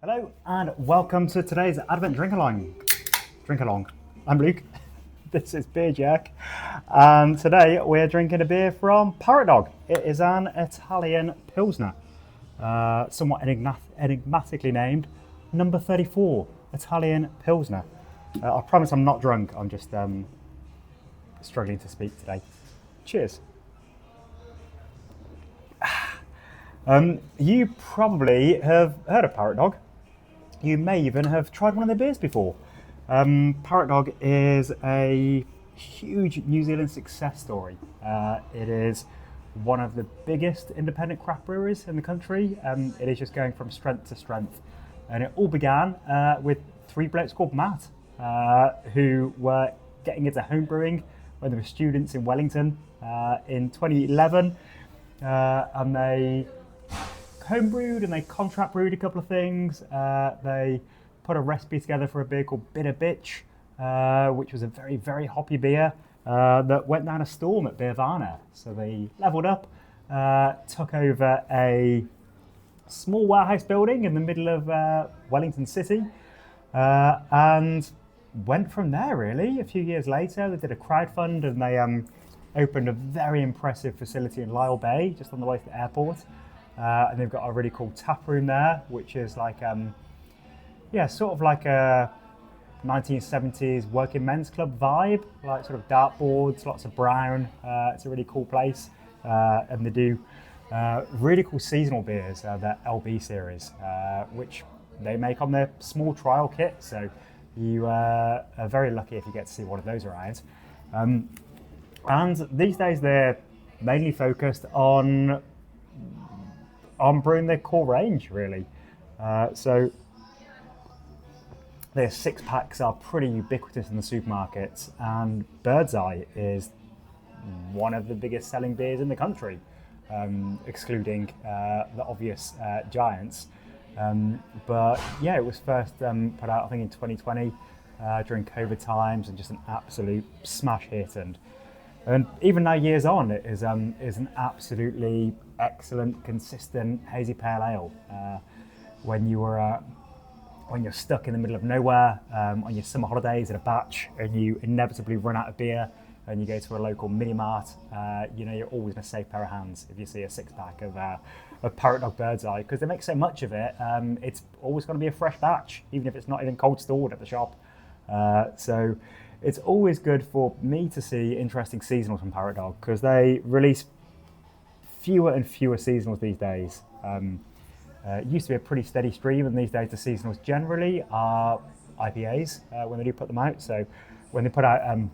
Hello and welcome to today's Advent Drink Along. I'm Luke. This is Beer Jack, and today we're drinking a beer from Parrotdog. It is an Italian Pilsner, somewhat enigmatically named Number 34 Italian Pilsner. I promise I'm not drunk. I'm just struggling to speak today. Cheers. You probably have heard of Parrotdog. You may even have tried one of their beers before. Parrotdog is a huge New Zealand success story. It is one of the biggest independent craft breweries in the country. It is just going from strength to strength. And it all began with three blokes called Matt, who were getting into home brewing when they were students in Wellington in 2011. And they homebrewed and they contract brewed a couple of things. They put a recipe together for a beer called Bitter Bitch, which was a very, very hoppy beer that went down a storm at Beervana. So they leveled up, took over a small warehouse building in the middle of Wellington City, and went from there really. A few years later, they did a crowdfund and they opened a very impressive facility in Lyle Bay, just on the way to the airport. And they've got a really cool tap room there, which is like, sort of like a 1970s working men's club vibe, like sort of dartboards, lots of brown. It's a really cool place. And they do really cool seasonal beers, their LB series, which they make on their small trial kit. So you are very lucky if you get to see one of those around. And these days they're mainly focused on brewing their core range, really. So their six packs are pretty ubiquitous in the supermarkets, and Bird's Eye is one of the biggest selling beers in the country, excluding the obvious giants. But yeah, it was first put out, I think, in 2020 during COVID times, and just an absolute smash hit. And even now, years on, it is an absolutely excellent, consistent hazy pale ale. When you're stuck in the middle of nowhere on your summer holidays at a batch, and you inevitably run out of beer, and you go to a local mini mart, you're always in a safe pair of hands if you see a six-pack of Parrotdog Bird's Eye, because they make so much of it. It's always going to be a fresh batch, even if it's not even cold stored at the shop. So it's always good for me to see interesting seasonals from Parrotdog, because they release fewer and fewer seasonals these days. It used to be a pretty steady stream, and these days the seasonals generally are IPAs when they do put them out. So when they put out a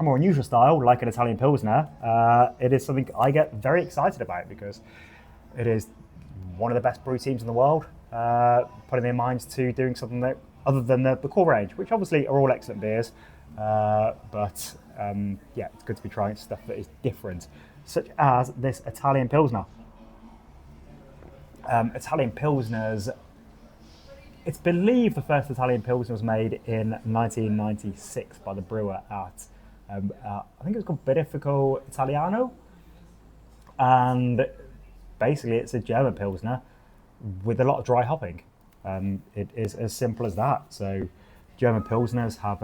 more unusual style, like an Italian Pilsner, it is something I get very excited about, because it is one of the best brew teams in the world, putting their minds to doing something that other than the core range, which obviously are all excellent beers. But it's good to be trying stuff that is different, such as this Italian Pilsner. Italian Pilsners, it's believed the first Italian Pilsner was made in 1996 by the brewer at, I think it was called Birrificio Italiano. And basically it's a German Pilsner with a lot of dry hopping. It is as simple as that. So German Pilsners have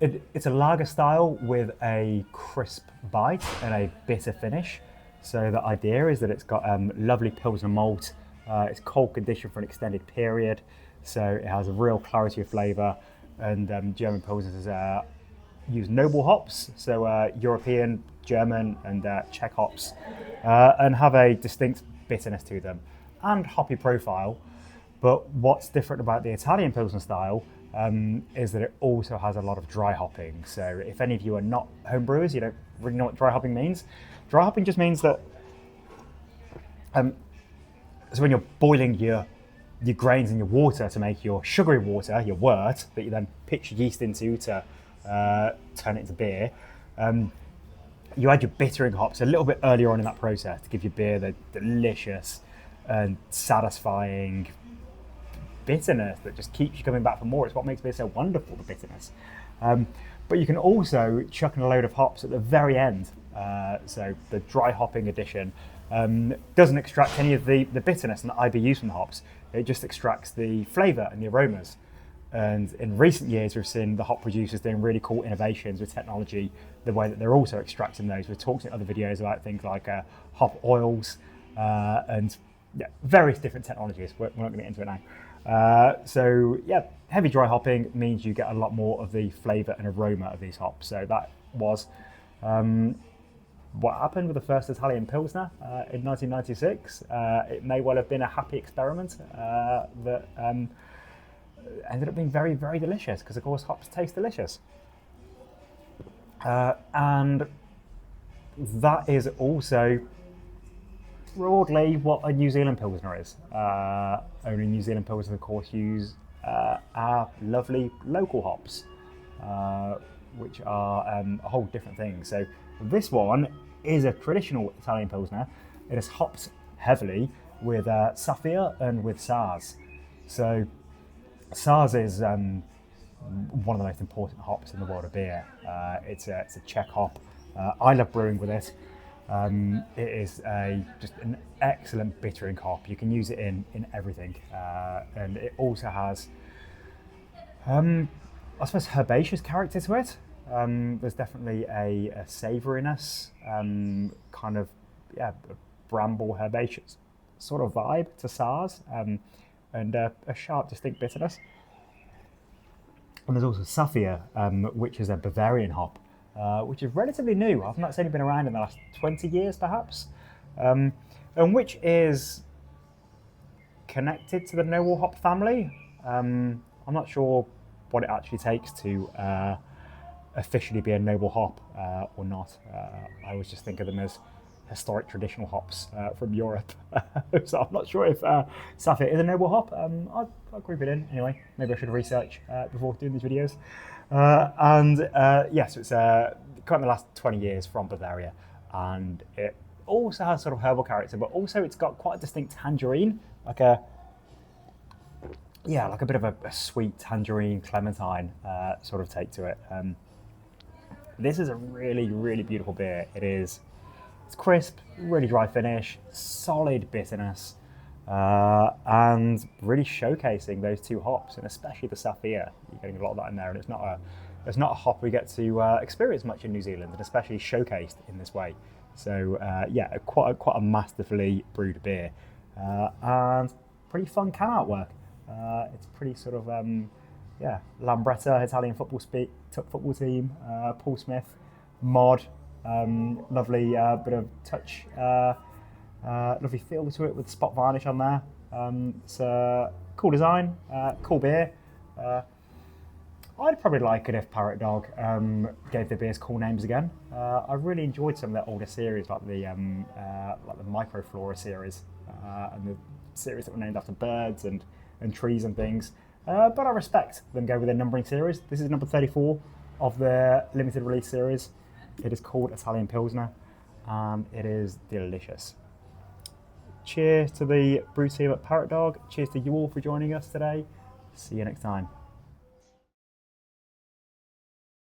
it's a lager style with a crisp bite and a bitter finish. So the idea is that it's got lovely Pilsner malt. It's cold conditioned for an extended period, so it has a real clarity of flavour. And German Pilsners use noble hops, so European, German and Czech hops, and have a distinct bitterness to them and hoppy profile. But what's different about the Italian Pilsner style is that it also has a lot of dry hopping. So if any of you are not home brewers, you don't really know what dry hopping means. Dry hopping just means that so when you're boiling your grains in your water to make your sugary water, your wort, that you then pitch yeast into to turn it into beer, you add your bittering hops a little bit earlier on in that process to give your beer the delicious and satisfying bitterness that just keeps you coming back for more. It's what makes beer so wonderful, the bitterness. But you can also chuck in a load of hops at the very end. So the dry hopping addition Doesn't extract any of the bitterness and the IBUs from the hops. It just extracts the flavour and the aromas. And in recent years, we've seen the hop producers doing really cool innovations with technology, the way that they're also extracting those. We've talked in other videos about things like hop oils and various different technologies. We're not going to get into it now. So yeah, heavy dry hopping means you get a lot more of the flavour and aroma of these hops. So that was what happened with the first Italian Pilsner in 1996. It may well have been a happy experiment that ended up being very, very delicious, because of course hops taste delicious. And that is also broadly what a New Zealand Pilsner is. Only New Zealand Pilsner, of course, use our lovely local hops, which are a whole different thing. So this one is a traditional Italian Pilsner. It is hopped heavily with Saphir and with Saz. So Saz is one of the most important hops in the world of beer. It's a Czech hop. I love brewing with it. It is just an excellent bittering hop. You can use it in everything. And it also has, I suppose, herbaceous character to it. There's definitely a savouriness, kind of, a bramble herbaceous sort of vibe to Saz. And a sharp, distinct bitterness. And there's also Saphir, which is a Bavarian hop, which is relatively new. I've not seen it been around in the last 20 years, perhaps, and which is connected to the noble hop family. I'm not sure what it actually takes to officially be a noble hop or not. I always just think of them as historic traditional hops from Europe. So I'm not sure if Saphir is a noble hop. I'll group it in anyway. Maybe I should research before doing these videos. Yes, it's kind of the last 20 years from Bavaria, and it also has sort of herbal character, but also it's got quite a distinct tangerine, like a bit of a sweet tangerine clementine sort of take to it. This is a really, really beautiful beer. It's crisp, really dry finish, solid bitterness, and really showcasing those two hops, and especially the Saphir. You're getting a lot of that in there, and it's not a hop we get to experience much in New Zealand, and especially showcased in this way. So quite a masterfully brewed beer, and pretty fun can artwork. It's pretty sort of Lambretta, Italian football team, Paul Smith, mod. Lovely bit of touch, lovely feel to it with spot varnish on there. It's a cool design, cool beer. I'd probably like it if Parrotdog gave their beers cool names again. I really enjoyed some of their older series, like the Microflora series, and the series that were named after birds and trees and things. But I respect them go with their numbering series. This is number 34 of their limited release series. It is called Italian Pilsner, and it is delicious. Cheers to the brew team at Parrotdog. Cheers to you all for joining us today. See you next time.